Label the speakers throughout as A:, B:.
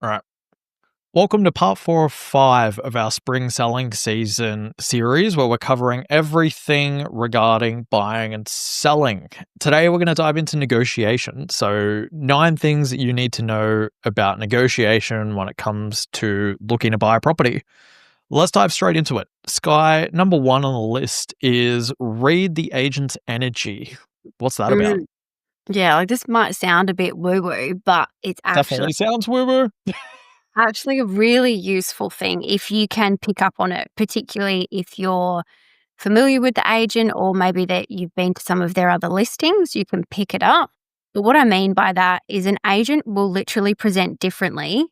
A: All right. Welcome to part 4 of 5 of our spring selling season series, where we're covering everything regarding buying and selling. Today, we're going to dive into negotiation. So, 9 things that you need to know about negotiation when it comes to looking to buy a property. Let's dive straight into it. Skye, number 1 on the list is read the agent's energy. What's that about?
B: Mm, yeah, this might sound a bit woo-woo, but it's actually
A: Definitely sounds woo-woo.
B: actually a really useful thing if you can pick up on it, particularly if you're familiar with the agent or maybe that you've been to some of their other listings, you can pick it up. But what I mean by that is an agent will literally present differently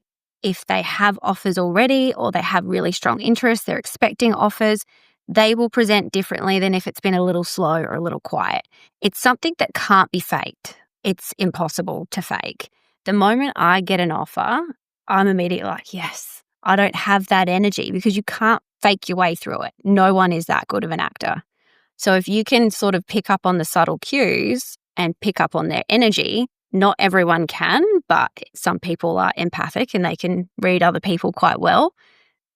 B: if they have offers already or they have really strong interest, they're expecting offers. They will present differently than if it's been a little slow or a little quiet. It's something that can't be faked. It's impossible to fake. The moment I get an offer, I'm immediately like, yes, I don't have that energy because you can't fake your way through it. No one is that good of an actor. So if you can sort of pick up on the subtle cues and pick up on their energy, not everyone can, but some people are empathic and they can read other people quite well.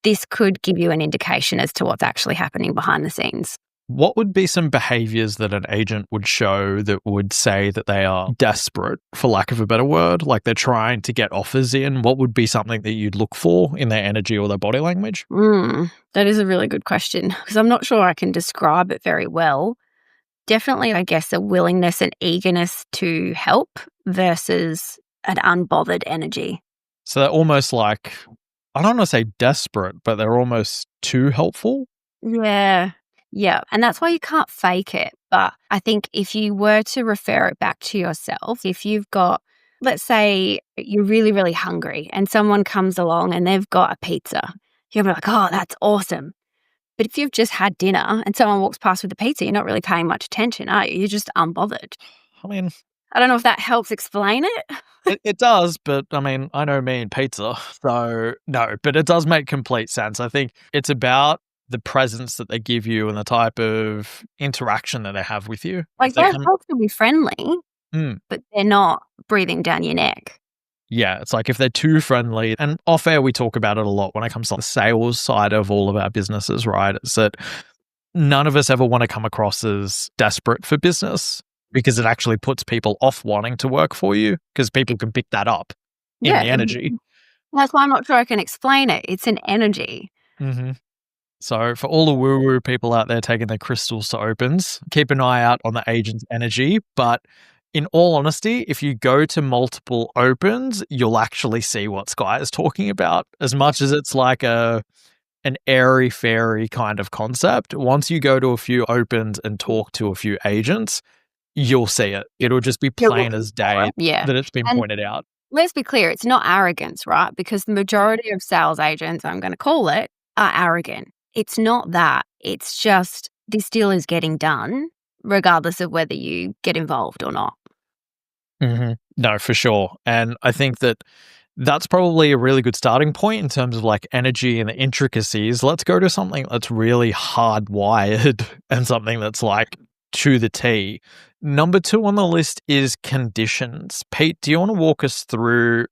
B: This could give you an indication as to what's actually happening behind the scenes.
A: What would be some behaviors that an agent would show that would say that they are desperate, for lack of a better word? Like they're trying to get offers in. What would be something that you'd look for in their energy or their body language?
B: That is a really good question because I'm not sure I can describe it very well. Definitely, I guess, a willingness and eagerness to help versus an unbothered energy.
A: So they're almost like, I don't want to say desperate, but they're almost too helpful.
B: Yeah. Yeah. And that's why you can't fake it. But I think if you were to refer it back to yourself, if you've got, let's say you're really, really hungry and someone comes along and they've got a pizza, you'll be like, oh, that's awesome. But if you've just had dinner and someone walks past with a pizza, you're not really paying much attention, are you? You're just unbothered.
A: I mean,
B: I don't know if that helps explain it.
A: it does, but I mean, I know me and pizza, so no, but it does make complete sense. I think it's about the presence that they give you and the type of interaction that they have with you.
B: Like,
A: They
B: they're
A: come,
B: supposed to be friendly,
A: mm,
B: but they're not breathing down your neck.
A: yeah, it's like if they're too friendly, and off air, we talk about it a lot when it comes to the sales side of all of our businesses, right? It's that none of us ever want to come across as desperate for business because it actually puts people off wanting to work for you because people can pick that up in
B: Yeah.
A: the energy.
B: That's why I'm not sure I can explain it. It's an energy.
A: hmm So for all the woo-woo people out there taking their crystals to opens, keep an eye out on the agent's energy. But in all honesty, if you go to multiple opens, you'll actually see what Skye is talking about. As much as it's like an airy-fairy kind of concept, once you go to a few opens and talk to a few agents, you'll see it. It'll just be
B: You're
A: plain
B: looking
A: as
B: for
A: day
B: it. Yeah.
A: that it's been
B: And
A: pointed out.
B: let's be clear, it's not arrogance, right? Because the majority of sales agents, I'm going to call it, are arrogant. It's not that. It's just this deal is getting done, regardless of whether you get involved or not.
A: No, for sure. And I think that that's probably a really good starting point in terms of like energy and the intricacies. Let's go to something that's really hardwired and something that's like to the T. Number 2 on the list is conditions. Pete, do you want to walk us through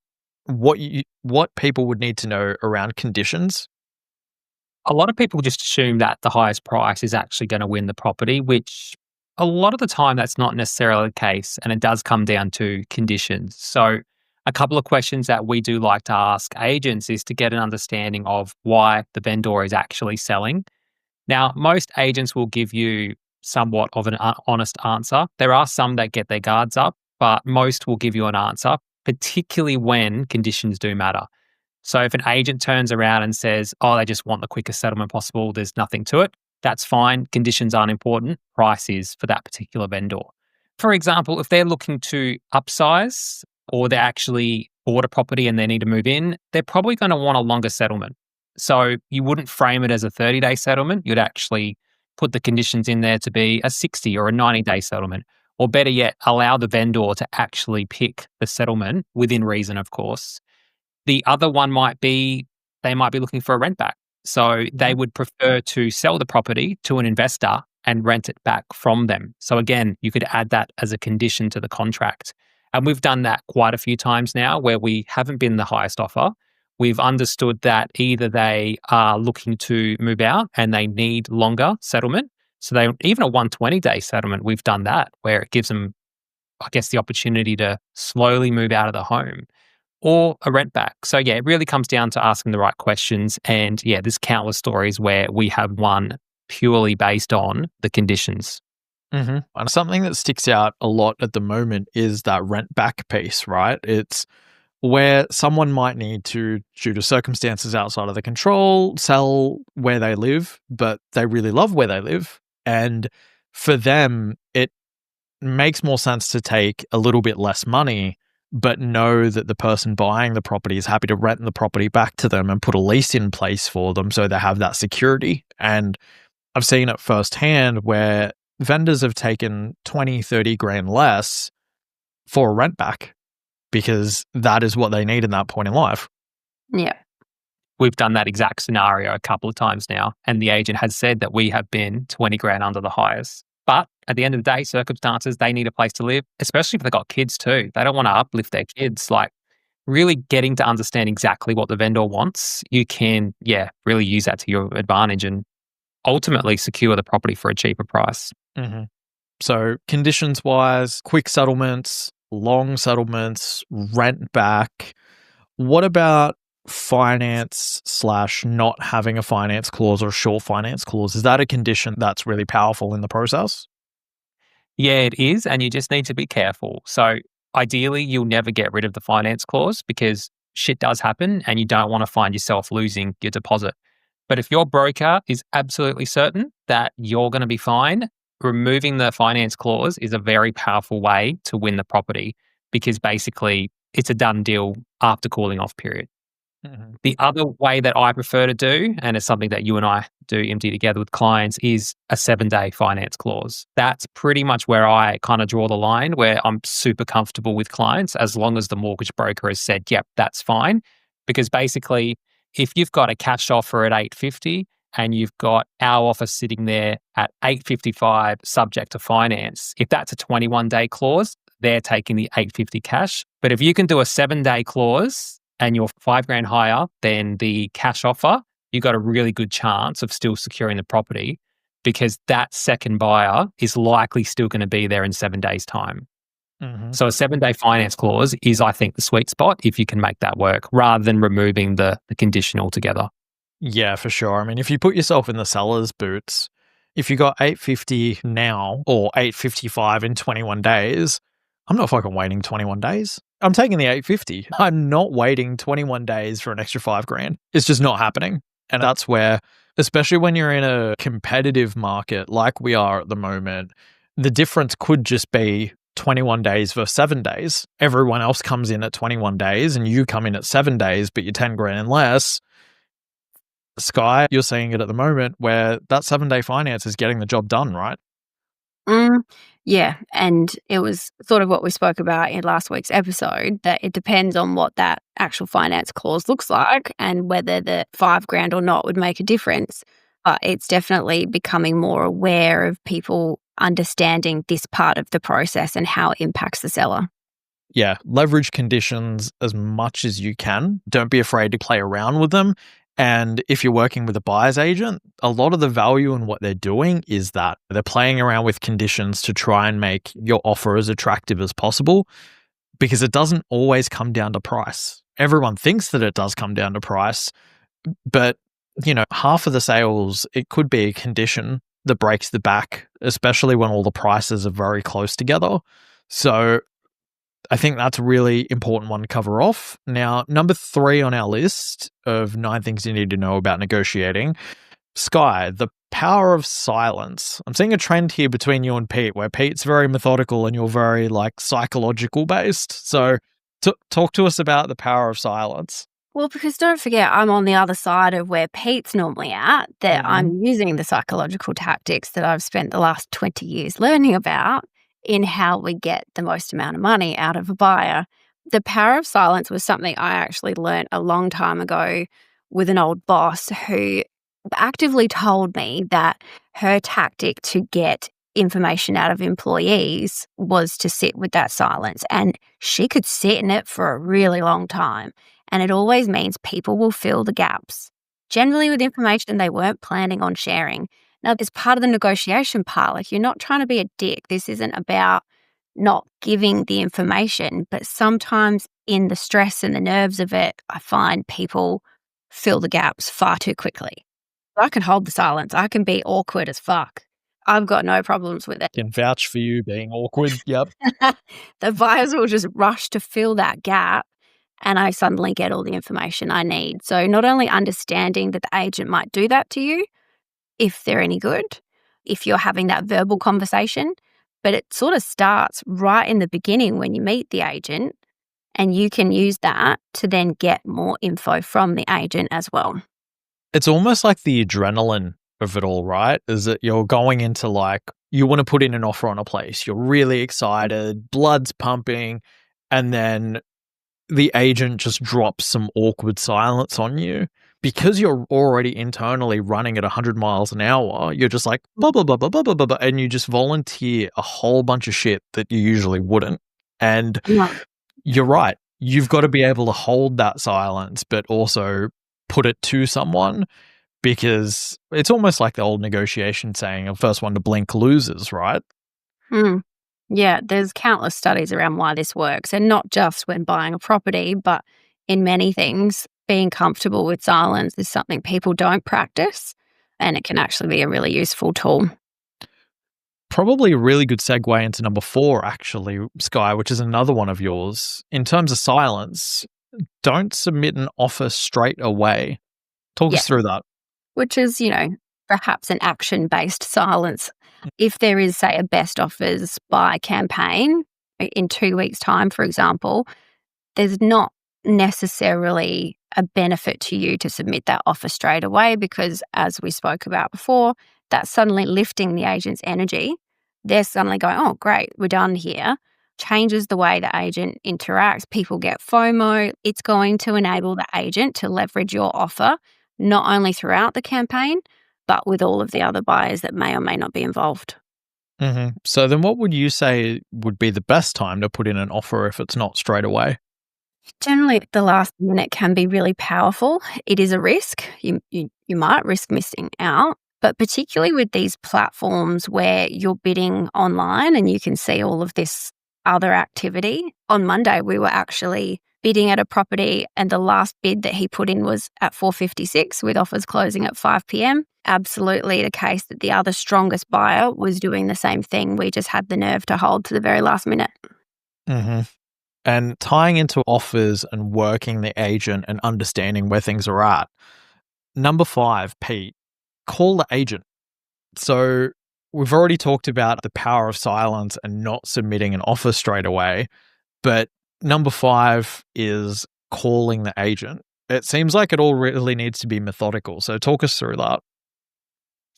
A: what people would need to know around conditions?
C: A lot of people just assume that the highest price is actually going to win the property, which a lot of the time that's not necessarily the case. And it does come down to conditions. So, a couple of questions that we do like to ask agents is to get an understanding of why the vendor is actually selling. Now, most agents will give you somewhat of an honest answer. There are some that get their guards up, but most will give you an answer, particularly when conditions do matter. So if an agent turns around and says, oh, they just want the quickest settlement possible, there's nothing to it, that's fine. Conditions aren't important. Price is for that particular vendor. For example, if they're looking to upsize or they actually bought a property and they need to move in, they're probably going to want a longer settlement. So you wouldn't frame it as a 30-day settlement. You'd actually put the conditions in there to be a 60 or a 90-day settlement. Or better yet, allow the vendor to actually pick the settlement within reason, of course. The other one might be they might be looking for a rent back. So they would prefer to sell the property to an investor and rent it back from them. So again, you could add that as a condition to the contract. And we've done that quite a few times now where we haven't been the highest offer, We've understood that either they are looking to move out and they need longer settlement. So they even a 120-day settlement, we've done that where it gives them, I guess, the opportunity to slowly move out of the home or a rent back. So yeah, it really comes down to asking the right questions. And yeah, there's countless stories where we have won purely based on the conditions.
A: And something that sticks out a lot at the moment is that rent back piece, right? It's where someone might need to, due to circumstances outside of their control, sell where they live, but they really love where they live. And for them, it makes more sense to take a little bit less money, but know that the person buying the property is happy to rent the property back to them and put a lease in place for them so they have that security. And I've seen it firsthand where vendors have taken 20, 30 grand less for a rent back because that is what they need in that point in life.
B: Yeah.
C: We've done that exact scenario a couple of times now, and the agent has said that we have been 20 grand under the highest. But at the end of the day, circumstances, they need a place to live, especially if they've got kids too. They don't want to uplift their kids. Like really getting to understand exactly what the vendor wants, you can, really use that to your advantage and ultimately secure the property for a cheaper price.
A: So conditions-wise, quick settlements, long settlements, rent back. What about finance / not having a finance clause or a short finance clause? Is that a condition that's really powerful in the process?
C: Yeah, it is. And you just need to be careful. So ideally, you'll never get rid of the finance clause because shit does happen and you don't want to find yourself losing your deposit. But if your broker is absolutely certain that you're going to be fine, removing the finance clause is a very powerful way to win the property because basically it's a done deal after cooling off period. The other way that I prefer to do, and it's something that you and I do empty together with clients, is a 7-day finance clause. That's pretty much where I kind of draw the line, where I'm super comfortable with clients as long as the mortgage broker has said, yep, that's fine. Because basically, if you've got a cash offer at 850 and you've got our offer sitting there at 855 subject to finance, if that's a 21-day clause, they're taking the 850 cash. But if you can do a 7-day clause and you're 5 grand higher than the cash offer, you've got a really good chance of still securing the property because that second buyer is likely still going to be there in 7 days' time. So a 7-day finance clause is, I think, the sweet spot if you can make that work rather than removing the condition altogether.
A: Yeah, for sure. I mean, if you put yourself in the seller's boots, if you got 850 now or 855 in 21 days, I'm not fucking waiting 21 days. I'm taking the 850. I'm not waiting 21 days for an extra 5 grand. It's just not happening. And that's where, especially when you're in a competitive market like we are at the moment, the difference could just be 21 days versus 7 days. Everyone else comes in at 21 days and you come in at 7 days, but you're 10 grand and less. Skye, you're seeing it at the moment where that 7-day finance is getting the job done, right?
B: Yeah, and it was sort of what we spoke about in last week's episode, that it depends on what that actual finance clause looks like and whether the 5 grand or not would make a difference. But it's definitely becoming more aware of people understanding this part of the process and how it impacts the seller.
A: Yeah, leverage conditions as much as you can. Don't be afraid to play around with them. And if you're working with a buyer's agent, a lot of the value in what they're doing is that they're playing around with conditions to try and make your offer as attractive as possible because it doesn't always come down to price. Everyone thinks that it does come down to price, but half of the sales, it could be a condition that breaks the back, especially when all the prices are very close together. So I think that's a really important one to cover off. Now, number 3 on our list of 9 things you need to know about negotiating, Skye, the power of silence. I'm seeing a trend here between you and Pete, where Pete's very methodical and you're very psychological based. So talk to us about the power of silence.
B: Well, because don't forget, I'm on the other side of where Pete's normally at, that I'm using the psychological tactics that I've spent the last 20 years learning about in how we get the most amount of money out of a buyer. The power of silence was something I actually learnt a long time ago with an old boss who actively told me that her tactic to get information out of employees was to sit with that silence. And she could sit in it for a really long time. And it always means people will fill the gaps, generally with information they weren't planning on sharing. Now, as part of the negotiation part, like you're not trying to be a dick. This isn't about not giving the information, but sometimes in the stress and the nerves of it, I find people fill the gaps far too quickly. I can hold the silence. I can be awkward as fuck. I've got no problems with it.
A: Can vouch for you being awkward. Yep.
B: The buyers will just rush to fill that gap, and I suddenly get all the information I need. So not only understanding that the agent might do that to you, if they're any good, if you're having that verbal conversation, but it sort of starts right in the beginning when you meet the agent, and you can use that to then get more info from the agent as well.
A: It's almost like the adrenaline of it all, right? Is that you're going into like, you want to put in an offer on a place. You're really excited, blood's pumping, and then the agent just drops some awkward silence on you. Because you're already internally running at 100 miles an hour, you're just like, blah, blah, blah, blah, blah, blah, blah, blah, and you just volunteer a whole bunch of shit that you usually wouldn't. And you're right. You've got to be able to hold that silence, but also put it to someone, because it's almost like the old negotiation saying, the first one to blink loses, right?
B: Yeah, there's countless studies around why this works, and not just when buying a property, but in many things. Being comfortable with silence is something people don't practice, and it can actually be a really useful tool.
A: Probably a really good segue into number 4, actually, Skye, which is another one of yours. In terms of silence, don't submit an offer straight away. Talk us through that.
B: Which is, perhaps an action-based silence. If there is, say, a best offers buy campaign in 2 weeks' time, for example, there's not necessarily a benefit to you to submit that offer straight away, because as we spoke about before, that's suddenly lifting the agent's energy. They're suddenly going, oh, great, we're done here. Changes the way the agent interacts. People get FOMO. It's going to enable the agent to leverage your offer, not only throughout the campaign, but with all of the other buyers that may or may not be involved.
A: So then what would you say would be the best time to put in an offer if it's not straight away?
B: Generally, the last minute can be really powerful. It is a risk. You might risk missing out, but particularly with these platforms where you're bidding online and you can see all of this other activity. On Monday, we were actually bidding at a property, and the last bid that he put in was at 4:56 with offers closing at 5 p.m. Absolutely the case that the other strongest buyer was doing the same thing. We just had the nerve to hold to the very last minute.
A: And tying into offers and working the agent and understanding where things are at. Number 5, Pete, call the agent. So we've already talked about the power of silence and not submitting an offer straight away, but number 5 is calling the agent. It seems like it all really needs to be methodical. So talk us through that.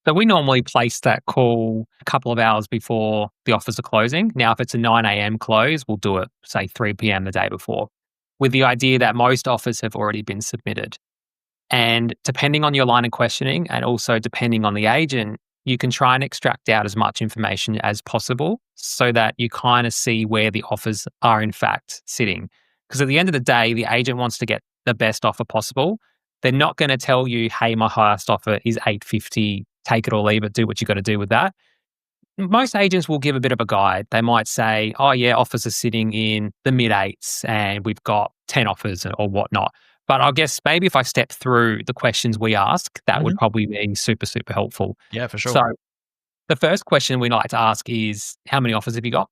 C: So we normally place that call a couple of hours before the offers are closing. Now, if it's a 9 a.m. close, we'll do it, say, 3 p.m. the day before, with the idea that most offers have already been submitted. And depending on your line of questioning, and also depending on the agent, you can try and extract out as much information as possible so that you kind of see where the offers are in fact sitting. Because at the end of the day, the agent wants to get the best offer possible. They're not going to tell you, hey, my highest offer is $850, take it or leave it, do what you got to do with that. Most agents will give a bit of a guide. They might say, oh yeah, offers are sitting in the mid-8s and we've got 10 offers or whatnot. But I guess maybe if I step through the questions we ask, that would probably be super, super helpful.
A: Yeah, for sure.
C: So the first question we like to ask is, how many offers have you got?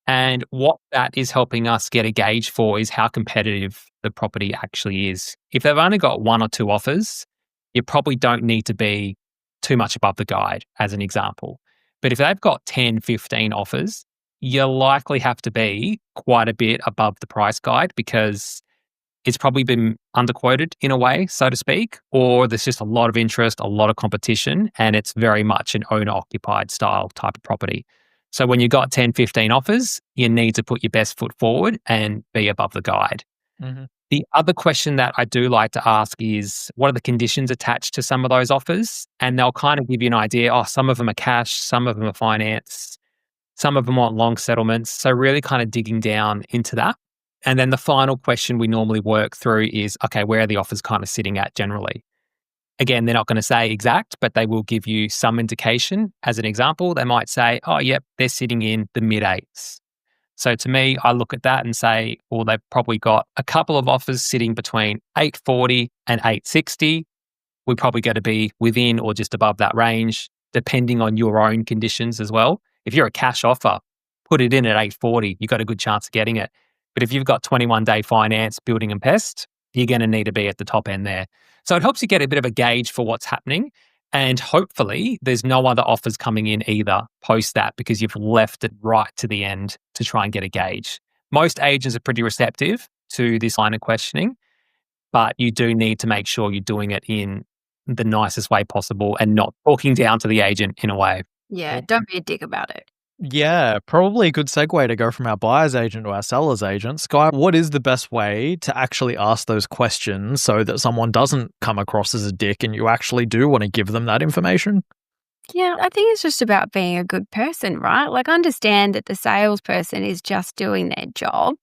C: And what that is helping us get a gauge for is how competitive the property actually is. If they've only got 1 or 2 offers, you probably don't need to be too much above the guide, as an example. But if they've got 10, 15 offers, you likely have to be quite a bit above the price guide, because it's probably been underquoted in a way, so to speak, or there's just a lot of interest, a lot of competition, and it's very much an owner-occupied style type of property. So when you've got 10, 15 offers, you need to put your best foot forward and be above the guide. The other question that I do like to ask is, what are the conditions attached to some of those offers? And they'll kind of give you an idea, some of them are cash, some of them are finance, some of them want long settlements. So really kind of digging down into that. And then the final question we normally work through is, okay, where are the offers kind of sitting at generally? Again, they're not going to say exact, but they will give you some indication. As an example, they might say, oh, yep, they're sitting in the mid eights. So to me, I look at that and say, well, they've probably got a couple of offers sitting between 840 and 860. We probably got to be within or just above that range, depending on your own conditions as well. If you're a cash offer, put it in at 840, you've got a good chance of getting it. But if you've got 21-day finance, building and pest, you're going to need to be at the top end there. So it helps you get a bit of a gauge for what's happening. And hopefully there's no other offers coming in either post that, because you've left it right to the end to try and get a gauge. Most agents are pretty receptive to this line of questioning, but you do need to make sure you're doing it in the nicest way possible and not talking down to the agent in a way.
B: Yeah, don't be a dick about it.
A: Yeah, probably a good segue to go from our buyer's agent to our seller's agent. Skye, what is the best way to actually ask those questions so that someone doesn't come across as a dick and you actually do want to give them that information?
B: Yeah, I think it's just about being a good person, right? Like, understand that the salesperson is just doing their job.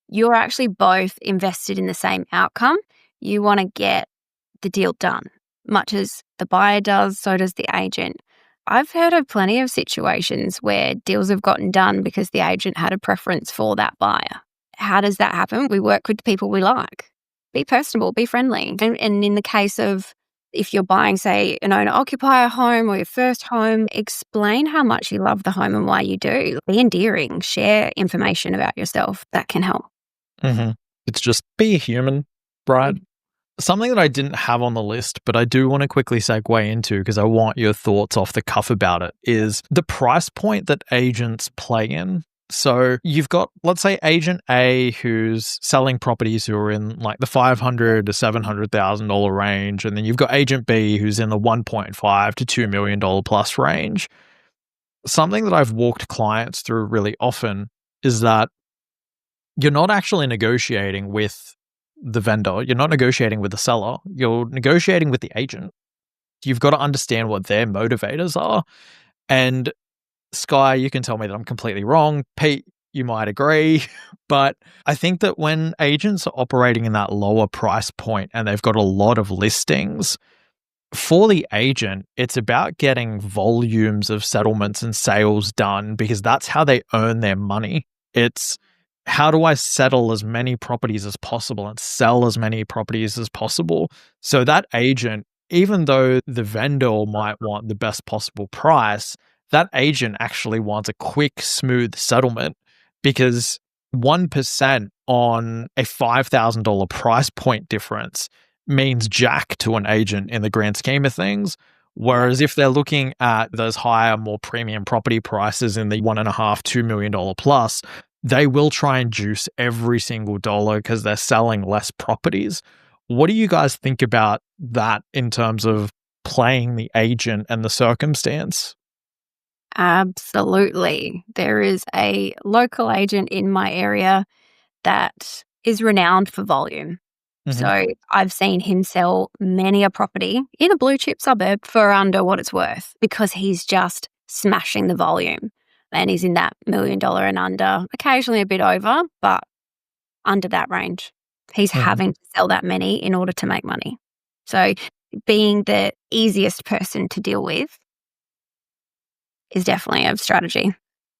B: You're actually both invested in the same outcome. You want to get the deal done. Much as the buyer does, so does the agent. I've heard of plenty of situations where deals have gotten done because the agent had a preference for that buyer. How does that happen? We work with the people we like. Be personable, be friendly. And in the case of if you're buying, say, an owner-occupier home or your first home, explain how much you love the home and why you do. Be endearing. Share information about yourself. That can help.
A: Mm-hmm. It's just be a human, right? Something that I didn't have on the list, but I do want to quickly segue into because I want your thoughts off the cuff about it, is the price point that agents play in. So you've got, let's say, agent A who's selling properties who are in like the $500,000 to $700,000 range, and then you've got agent B who's in the $1.5 to $2 million plus range. Something that I've walked clients through really often is that you're not actually negotiating with the vendor. You're not negotiating with the seller. You're negotiating with the agent. You've got to understand what their motivators are. And Skye, you can tell me that I'm completely wrong. Pete, you might agree. But I think that when agents are operating in that lower price point and they've got a lot of listings, for the agent, it's about getting volumes of settlements and sales done because that's how they earn their money. It's how do I settle as many properties as possible and sell as many properties as possible? So that agent, even though the vendor might want the best possible price, that agent actually wants a quick, smooth settlement because 1% on a $5,000 price point difference means jack to an agent in the grand scheme of things. Whereas if they're looking at those higher, more premium property prices in the $1.5, $2 million plus, they will try and juice every single dollar because they're selling less properties. What do you guys think about that in terms of playing the agent and the circumstance?
B: Absolutely. There is a local agent in my area that is renowned for volume. So I've seen him sell many a property in a blue chip suburb for under what it's worth because he's just smashing the volume. And he's in that $1 million and under, occasionally a bit over, but under that range. He's having to sell that many in order to make money. So being the easiest person to deal with is definitely a strategy.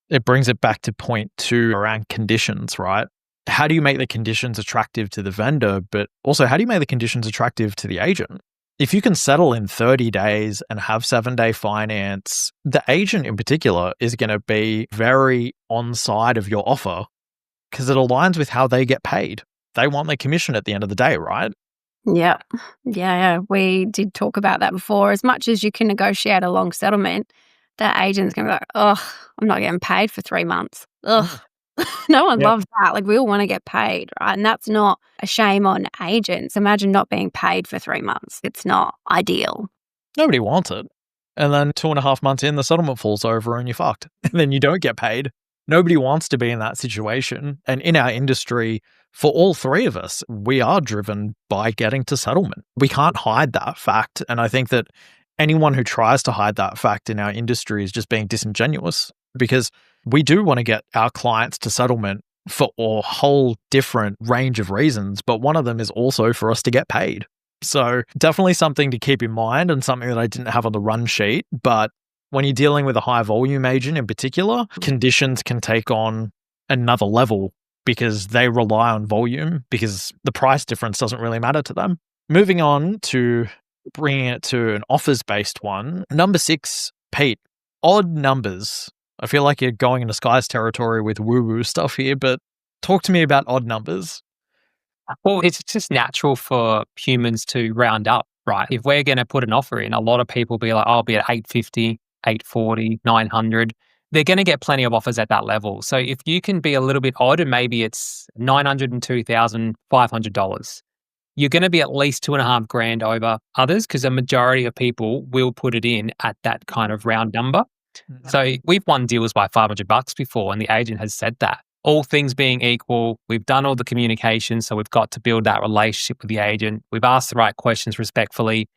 A: It brings it back to point 2 around conditions, right? How do you make the conditions attractive to the vendor, but also how do you make the conditions attractive to the agent? If you can settle in 30 days and have 7-day finance, the agent in particular is going to be very on side of your offer because it aligns with how they get paid. They want their commission at the end of the day, right?
B: Yeah. We did talk about that before. As much as you can negotiate a long settlement, that agent's going to be like, oh, I'm not getting paid for 3 months. Ugh. No one loves that. Like, we all want to get paid, right? And that's not a shame on agents. Imagine not being paid for 3 months. It's not ideal.
A: Nobody wants it. And then 2.5 months in, the settlement falls over and you're fucked. And then you don't get paid. Nobody wants to be in that situation. And in our industry, for all three of us, we are driven by getting to settlement. We can't hide that fact. And I think that anyone who tries to hide that fact in our industry is just being disingenuous because we do want to get our clients to settlement for a whole different range of reasons, but one of them is also for us to get paid. So definitely something to keep in mind and something that I didn't have on the run sheet. But when you're dealing with a high volume agent in particular, conditions can take on another level because they rely on volume because the price difference doesn't really matter to them. Moving on to bringing it to an offers-based one. Number 6, Pete, odd numbers. I feel like you're going into Skye's territory with woo-woo stuff here, but talk to me about odd numbers.
C: Well, it's just natural for humans to round up, right? If we're going to put an offer in, a lot of people be like, I'll be at 850, 840, 900. They're going to get plenty of offers at that level. So if you can be a little bit odd and maybe it's $902,500, you're going to be at least $2,500 over others because a majority of people will put it in at that kind of round number. So we've won deals by $500 before, and the agent has said that. All things being equal, we've done all the communication, so we've got to build that relationship with the agent. We've asked the right questions respectfully,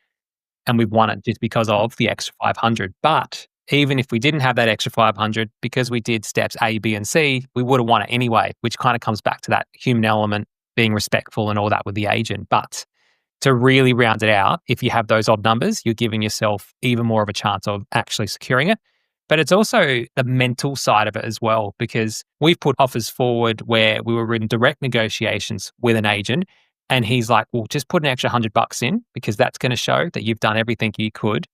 C: and we've won it just because of the extra 500. But even if we didn't have that extra 500, because we did steps A, B, and C, we would have won it anyway, which kind of comes back to that human element, being respectful and all that with the agent. But to really round it out, if you have those odd numbers, you're giving yourself even more of a chance of actually securing it. But it's also the mental side of it as well, because we've put offers forward where we were in direct negotiations with an agent and he's like, well, just put an extra $100 in because that's going to show that you've done everything you could.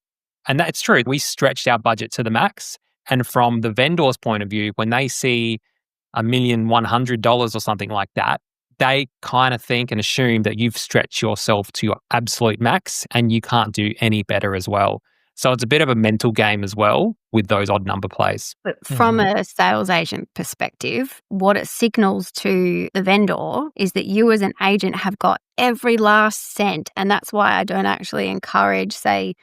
C: And that's true. We stretched our budget to the max. And from the vendor's point of view, when they see $1,100,000 or something like that, they kind of think and assume that you've stretched yourself to your absolute max and you can't do any better as well. So it's a bit of a mental game as well with those odd number plays.
B: But from a sales agent perspective, what it signals to the vendor is that you as an agent have got every last cent. And that's why I don't actually encourage, say,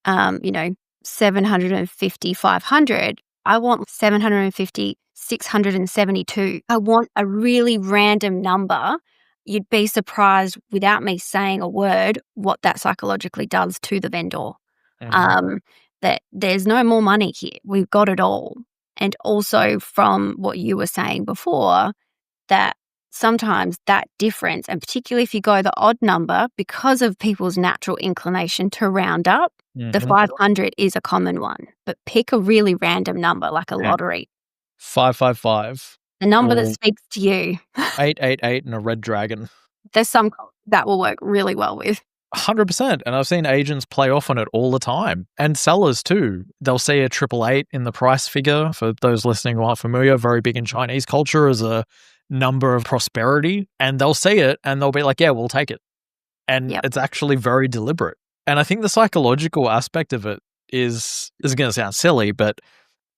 B: 750, 500. I want 750, 672. I want a really random number. You'd be surprised without me saying a word what that psychologically does to the vendor. That there's no more money here. We've got it all. And also from what you were saying before, that sometimes that difference, and particularly if you go the odd number, because of people's natural inclination to round up, the 500 is a common one. But pick a really random number like a lottery.
A: 555.
B: A number that speaks to you.
A: 888 and a red dragon.
B: There's some that will work really well with.
A: 100%. And I've seen agents play off on it all the time. And sellers too. They'll see a 888 in the price figure. For those listening who aren't familiar, very big in Chinese culture as a number of prosperity. And they'll see it and they'll be like, yeah, we'll take it. And it's actually very deliberate. And I think the psychological aspect of it is going to sound silly, but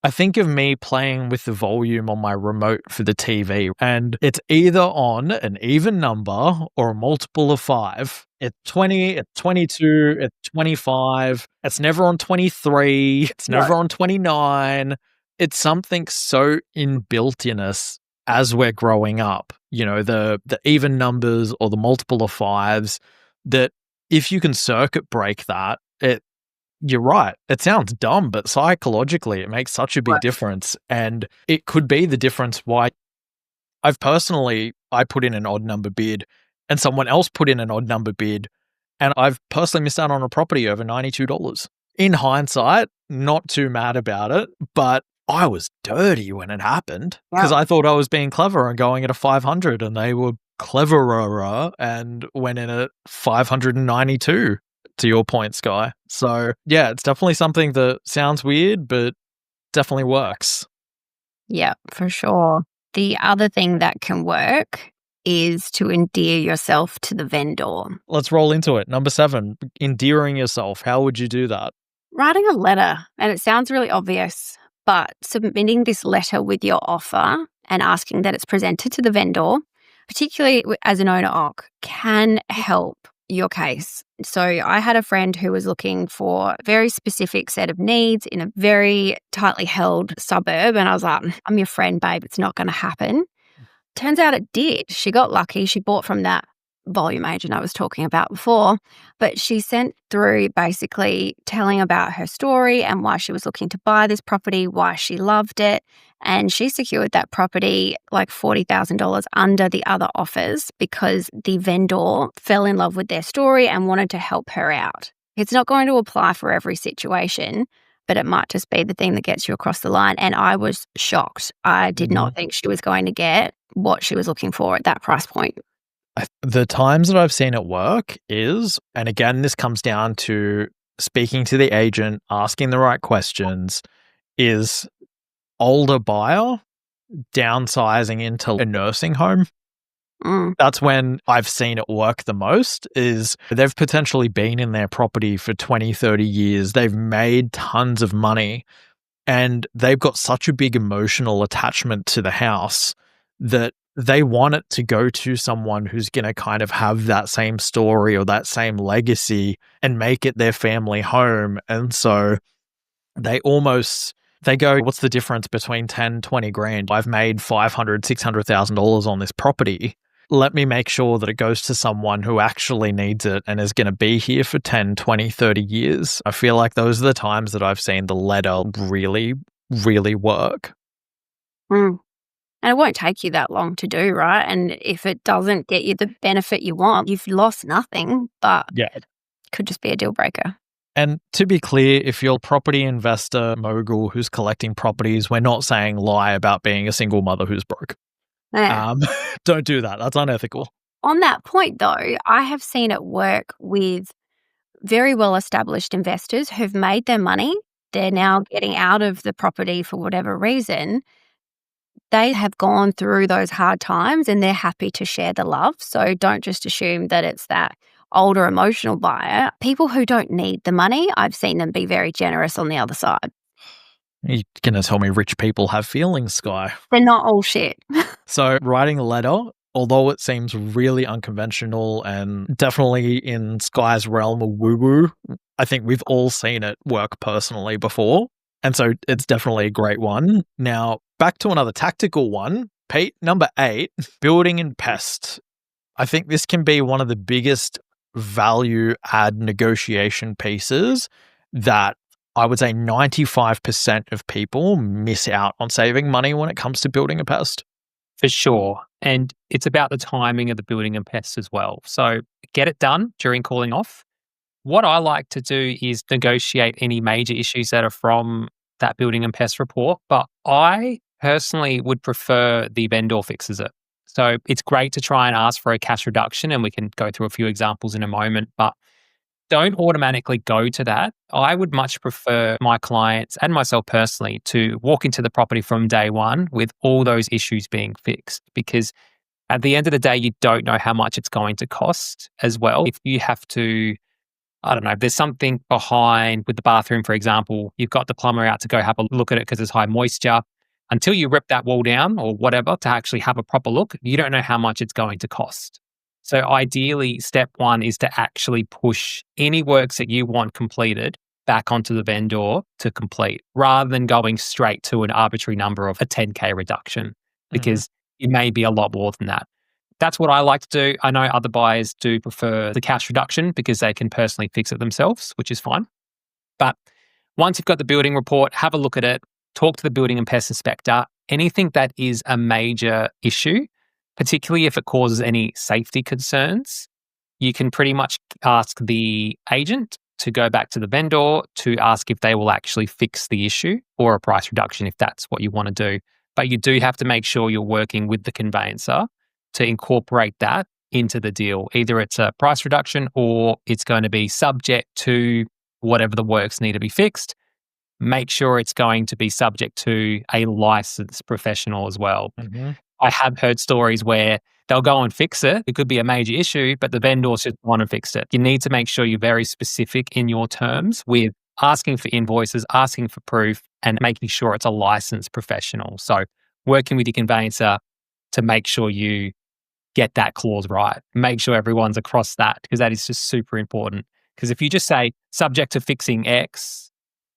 A: I think of me playing with the volume on my remote for the TV, and it's either on an even number or a multiple of 5. It's 20, it's 22, it's 25. It's never on 23. It's never on 29. It's something so inbuilt in us as we're growing up, the even numbers or the multiple of 5s, that if you can circuit break that, you're right. It sounds dumb, but psychologically, it makes such a big difference. And it could be the difference why I put in an odd number bid and someone else put in an odd number bid. And I've personally missed out on a property over $92. In hindsight, not too mad about it, but I was dirty when it happened because I thought I was being clever and going at a 500 and they were cleverer and went in at 592. To your point, Skye. So, yeah, it's definitely something that sounds weird, but definitely works.
B: Yeah, for sure. The other thing that can work is to endear yourself to the vendor.
A: Let's roll into it. Number 7, endearing yourself. How would you do that?
B: Writing a letter. And it sounds really obvious, but submitting this letter with your offer and asking that it's presented to the vendor, particularly as an owner-occ, can help your case. So I had a friend who was looking for a very specific set of needs in a very tightly held suburb. And I was like, I'm your friend, babe. It's not going to happen. Turns out it did. She got lucky. She bought from that volume agent I was talking about before. But she sent through basically telling about her story and why she was looking to buy this property, why she loved it. And she secured that property like $40,000 under the other offers because the vendor fell in love with their story and wanted to help her out. It's not going to apply for every situation, but it might just be the thing that gets you across the line. And I was shocked. I did not think she was going to get what she was looking for at that price point.
A: The times that I've seen it work is, and again, this comes down to speaking to the agent, asking the right questions, is older buyer downsizing into a nursing home. That's when I've seen it work the most, is they've potentially been in their property for 20, 30 years. They've made tons of money and they've got such a big emotional attachment to the house that they want it to go to someone who's going to kind of have that same story or that same legacy and make it their family home. And so they go, what's the difference between 10, 20 grand? I've made $500,000, $600,000 on this property. Let me make sure that it goes to someone who actually needs it and is going to be here for 10, 20, 30 years. I feel like those are the times that I've seen the letter really, really work.
B: And it won't take you that long to do, right? And if it doesn't get you the benefit you want, you've lost nothing, but it could just be a deal breaker.
A: And to be clear, if you're a property investor mogul who's collecting properties, we're not saying lie about being a single mother who's broke. Don't do that. That's unethical.
B: On that point, though, I have seen it work with very well-established investors who've made their money. They're now getting out of the property for whatever reason. They have gone through those hard times and they're happy to share the love. So don't just assume that it's that older emotional buyer. People who don't need the money, I've seen them be very generous on the other side.
A: You're going to tell me rich people have feelings, Skye?
B: They're not all shit.
A: So writing a letter, although it seems really unconventional and definitely in Skye's realm of woo-woo, I think we've all seen it work personally before. And so it's definitely a great one. Now, back to another tactical one. Pete, number 8, building in Pest. I think this can be one of the biggest value add negotiation pieces that I would say 95% of people miss out on saving money when it comes to building a pest.
C: For sure. And it's about the timing of the building and pests as well. So get it done during cooling off. What I like to do is negotiate any major issues that are from that building and pest report, but I personally would prefer the vendor fixes it. So it's great to try and ask for a cash reduction, and we can go through a few examples in a moment, but don't automatically go to that. I would much prefer my clients and myself personally to walk into the property from day one with all those issues being fixed, because at the end of the day, you don't know how much it's going to cost as well. If you have to, I don't know, if there's something behind with the bathroom, for example, you've got the plumber out to go have a look at it because there's high moisture. Until you rip that wall down or whatever to actually have a proper look, you don't know how much it's going to cost. So ideally, step one is to actually push any works that you want completed back onto the vendor to complete, rather than going straight to an arbitrary number of a 10K reduction, because it may be a lot more than that. That's what I like to do. I know other buyers do prefer the cash reduction because they can personally fix it themselves, which is fine. But once you've got the building report, have a look at it, talk to the building and pest inspector. Anything that is a major issue, particularly if it causes any safety concerns, you can pretty much ask the agent to go back to the vendor to ask if they will actually fix the issue or a price reduction if that's what you want to do. But you do have to make sure you're working with the conveyancer to incorporate that into the deal. Either it's a price reduction or it's going to be subject to whatever the works need to be fixed. Make sure it's going to be subject to a licensed professional as well. I have heard stories where they'll go and fix it. It could be a major issue, but the vendors just want to fix it. You need to make sure you're very specific in your terms with asking for invoices, asking for proof, and making sure it's a licensed professional. So working with your conveyancer to make sure you get that clause right. Make sure everyone's across that, because that is just super important. Because if you just say subject to fixing X,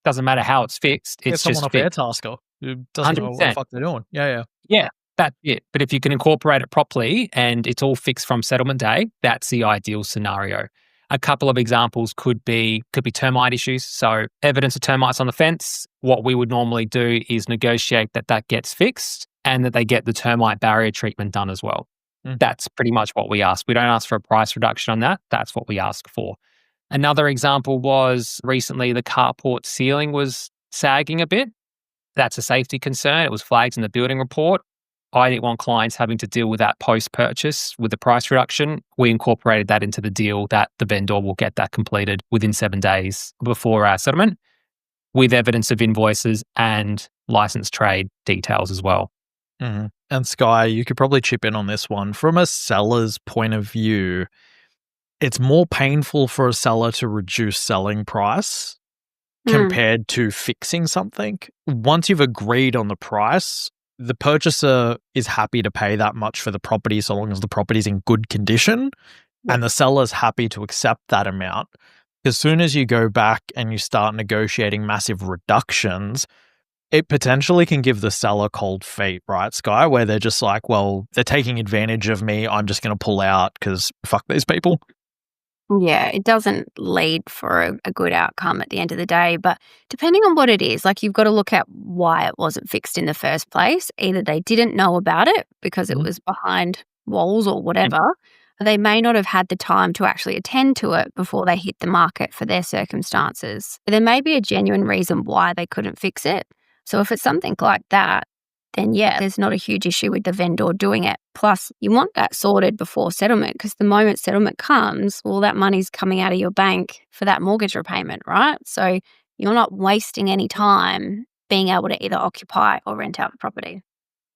C: doesn't matter how it's fixed, it's
A: someone
C: just
A: off Airtasker who doesn't know what the fuck they're doing. Yeah.
C: Yeah. That's it. But if you can incorporate it properly and it's all fixed from settlement day, that's the ideal scenario. A couple of examples could be termite issues. So evidence of termites on the fence, what we would normally do is negotiate that gets fixed and that they get the termite barrier treatment done as well. That's pretty much what we ask. We don't ask for a price reduction on that. That's what we ask for. Another example was recently the carport ceiling was sagging a bit. That's a safety concern. It was flagged in the building report. I didn't want clients having to deal with that post-purchase with the price reduction. We incorporated that into the deal that the vendor will get that completed within 7 days before our settlement with evidence of invoices and license trade details as well.
A: Mm-hmm. And Skye, you could probably chip in on this one. From a seller's point of view, it's more painful for a seller to reduce selling price compared to fixing something. Once you've agreed on the price, the purchaser is happy to pay that much for the property so long as the property is in good condition, and the seller's happy to accept that amount. As soon as you go back and you start negotiating massive reductions, it potentially can give the seller cold feet, right, Skye? Where they're just like, well, they're taking advantage of me. I'm just going to pull out because fuck these people.
B: Yeah, it doesn't lead for a good outcome at the end of the day. But depending on what it is, like you've got to look at why it wasn't fixed in the first place. Either they didn't know about it because it was behind walls or whatever. They may not have had the time to actually attend to it before they hit the market for their circumstances. There may be a genuine reason why they couldn't fix it. So if it's something like that, then yeah, there's not a huge issue with the vendor doing it. Plus, you want that sorted before settlement because the moment settlement comes, well, that money's coming out of your bank for that mortgage repayment, right? So you're not wasting any time being able to either occupy or rent out the property.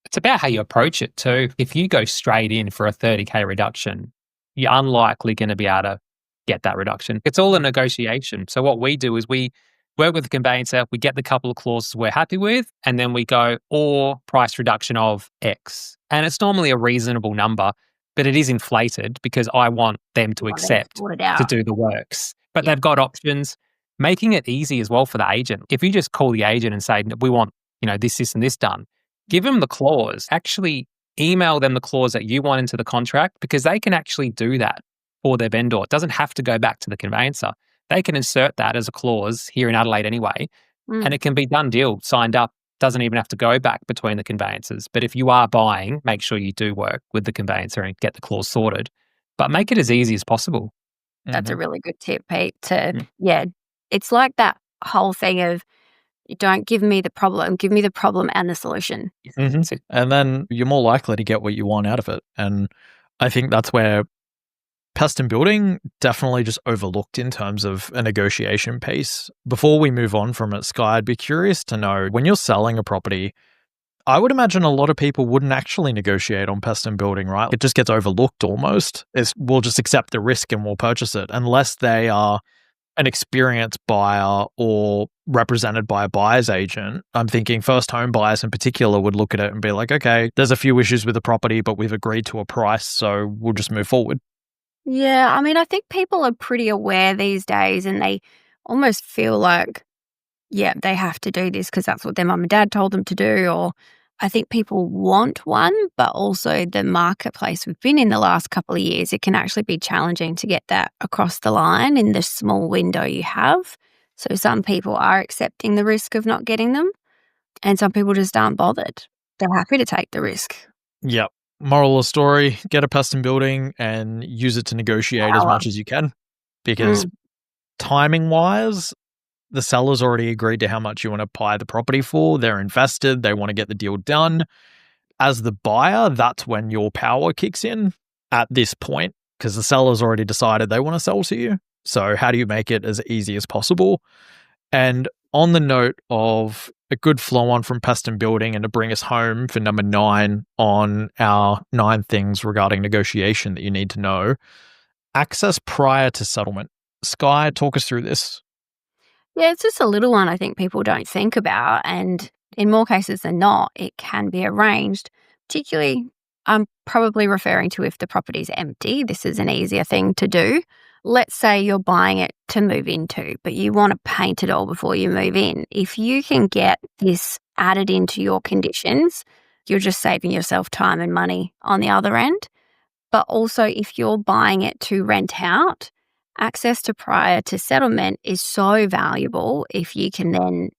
C: It's about how you approach it too. If you go straight in for a 30K reduction, you're unlikely going to be able to get that reduction. It's all a negotiation. So what we do is we work with the conveyancer, we get the couple of clauses we're happy with, and then we go, or price reduction of X. And it's normally a reasonable number, but it is inflated because I want them to accept to do the works. But they've got options, making it easy as well for the agent. If you just call the agent and say, we want, this, and this done, give them the clause, actually email them the clause that you want into the contract because they can actually do that for their vendor. It doesn't have to go back to the conveyancer. They can insert that as a clause here in Adelaide anyway, and it can be done deal, signed up, doesn't even have to go back between the conveyancers. But if you are buying, make sure you do work with the conveyancer and get the clause sorted, but make it as easy as possible.
B: That's a really good tip, Pete. It's like that whole thing of don't give me the problem, give me the problem and the solution.
A: And then you're more likely to get what you want out of it. And I think that's where Pest and Building definitely just overlooked in terms of a negotiation piece. Before we move on from it, Skye, I'd be curious to know, when you're selling a property, I would imagine a lot of people wouldn't actually negotiate on Pest and Building, right? It just gets overlooked almost. We'll just accept the risk and we'll purchase it unless they are an experienced buyer or represented by a buyer's agent. I'm thinking first home buyers in particular would look at it and be like, okay, there's a few issues with the property, but we've agreed to a price, so we'll just move forward.
B: Yeah, I mean, I think people are pretty aware these days and they almost feel like, they have to do this because that's what their mum and dad told them to do. Or I think people want one, but also the marketplace we've been in the last couple of years, it can actually be challenging to get that across the line in the small window you have. So some people are accepting the risk of not getting them and some people just aren't bothered. They're happy to take the risk.
A: Yep. Moral of the story, get a Pest and Building and use it to negotiate as much as you can, because timing-wise, the seller's already agreed to how much you want to buy the property for. They're invested. They want to get the deal done. As the buyer, that's when your power kicks in at this point because the seller's already decided they want to sell to you. So how do you make it as easy as possible? And on the note of a good flow on from Pest and Building, and to bring us home for number 9 on our 9 things regarding negotiation that you need to know, access prior to settlement. Skye, talk us through this.
B: Yeah, it's just a little one I think people don't think about. And in more cases than not, it can be arranged. Particularly, I'm probably referring to if the property's empty. This is an easier thing to do. Let's say you're buying it to move into, but you want to paint it all before you move in. If you can get this added into your conditions, You're just saving yourself time and money on the other end. But also, if you're buying it to rent out, access to prior to settlement is so valuable if you can then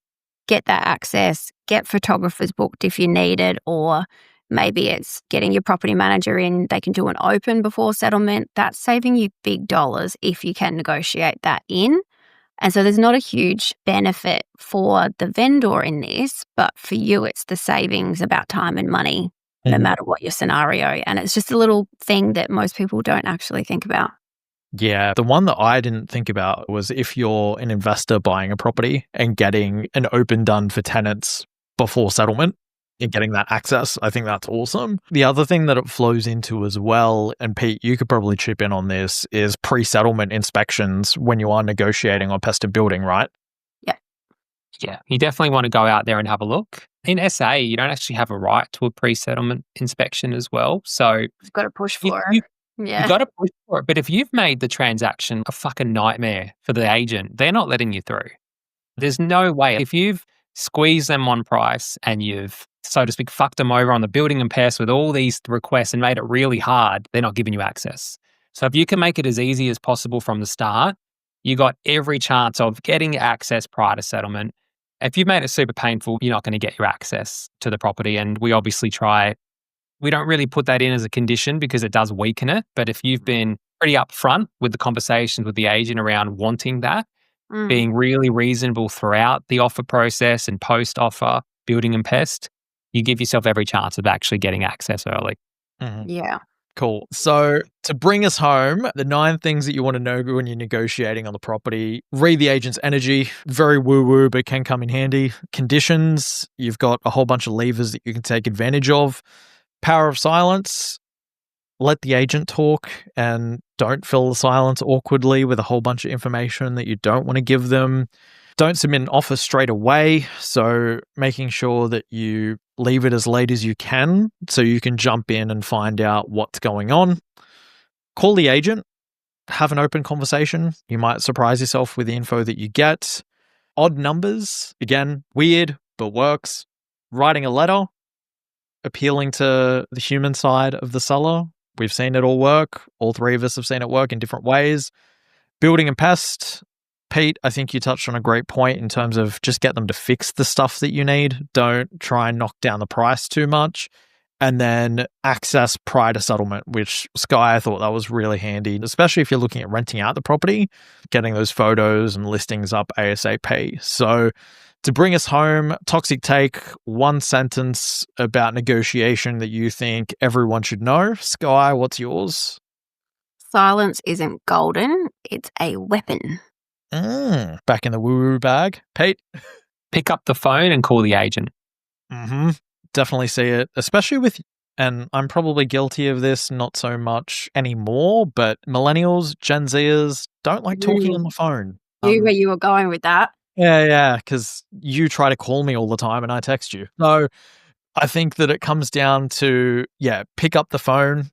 B: get that access, get photographers booked if you need it, or maybe it's getting your property manager in, they can do an open before settlement. That's saving you big dollars if you can negotiate that in. And so there's not a huge benefit for the vendor in this, but for you, it's the savings about time and money, no matter what your scenario. And it's just a little thing that most people don't actually think about.
A: Yeah, the one that I didn't think about was if you're an investor buying a property and getting an open done for tenants before settlement and getting that access. I think that's awesome. The other thing that it flows into as well, and Pete, you could probably chip in on this, is pre-settlement inspections when you are negotiating on Pest building, right?
C: Yeah, you definitely want to go out there and have a look. In SA, you don't actually have a right to a pre-settlement inspection as well. So
B: You've got to push for
C: you,
B: it. Yeah.
C: you got to push for it. But if you've made the transaction a fucking nightmare for the agent, they're not letting you through. There's no way. If you've squeezed them on price and you've, so to speak, fucked them over on the building and Pest with all these requests and made it really hard, they're not giving you access. So if you can make it as easy as possible from the start, you got every chance of getting access prior to settlement. If you've made it super painful, you're not going to get your access to the property. And we obviously we don't really put that in as a condition because it does weaken it. But if you've been pretty upfront with the conversations with the agent around wanting that, being really reasonable throughout the offer process and post-offer, building and Pest, you give yourself every chance of actually getting access early.
B: Yeah.
A: Cool. So to bring us home, the 9 things that you want to know when you're negotiating on the property: read the agent's energy, very woo-woo, but can come in handy. Conditions, you've got a whole bunch of levers that you can take advantage of. Power of silence, let the agent talk and don't fill the silence awkwardly with a whole bunch of information that you don't want to give them. Don't submit an offer straight away. So making sure that you leave it as late as you can so you can jump in and find out what's going on. Call the agent, have an open conversation. You might surprise yourself with the info that you get. Odd numbers, again, weird, but works. Writing a letter, appealing to the human side of the seller. We've seen it all work. All 3 of us have seen it work in different ways. Building and Pest. Pete, I think you touched on a great point in terms of just get them to fix the stuff that you need. Don't try and knock down the price too much. And then access prior to settlement, which Skye, I thought that was really handy, especially if you're looking at renting out the property, getting those photos and listings up ASAP. So to bring us home, toxic take, 1 sentence about negotiation that you think everyone should know. Skye, what's yours?
B: Silence isn't golden, it's a weapon.
A: Back in the woo-woo bag. Pete?
C: Pick up the phone and call the agent.
A: Definitely see it, especially with, and I'm probably guilty of this, not so much anymore, but millennials, Gen Zers don't like talking on the phone.
B: Where you were going with that.
A: Yeah, because you try to call me all the time and I text you. So I think that it comes down to, pick up the phone,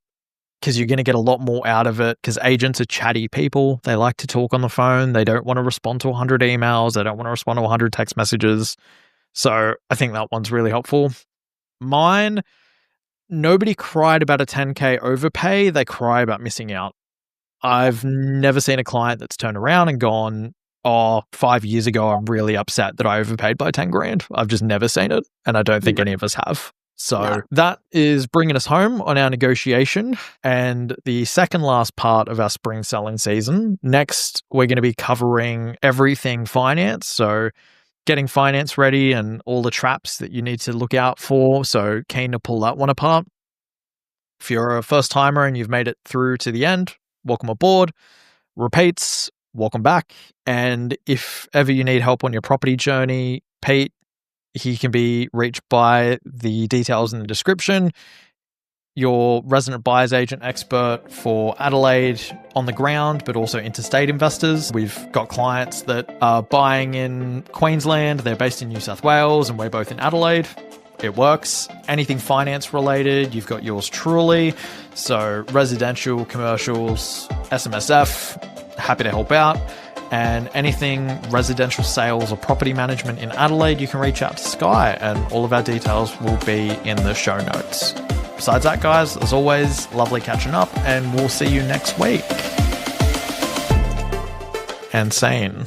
A: because you're going to get a lot more out of it, because agents are chatty people. They like to talk on the phone. They don't want to respond to 100 emails. They don't want to respond to 100 text messages. So I think that one's really helpful. Mine, nobody cried about a 10K overpay. They cry about missing out. I've never seen a client that's turned around and gone, 5 years ago, I'm really upset that I overpaid by 10 grand. I've just never seen it. And I don't think any of us have. So that is bringing us home on our negotiation. And the second last part of our spring selling season. Next, we're going to be covering everything finance. So getting finance ready and all the traps that you need to look out for. So keen to pull that one apart. If you're a first timer and you've made it through to the end, welcome aboard. Repeats, welcome back. And if ever you need help on your property journey, Pete, he can be reached by the details in the description. Your resident buyer's agent expert for Adelaide on the ground, but also interstate investors. We've got clients that are buying in Queensland. They're based in New South Wales, and we're both in Adelaide. It works. Anything finance related, you've got yours truly. So residential, commercials, SMSF, happy to help out. And anything residential sales or property management in Adelaide, you can reach out to Skye, and all of our details will be in the show notes. Besides that, guys, as always, lovely catching up, and we'll see you next week. And sane.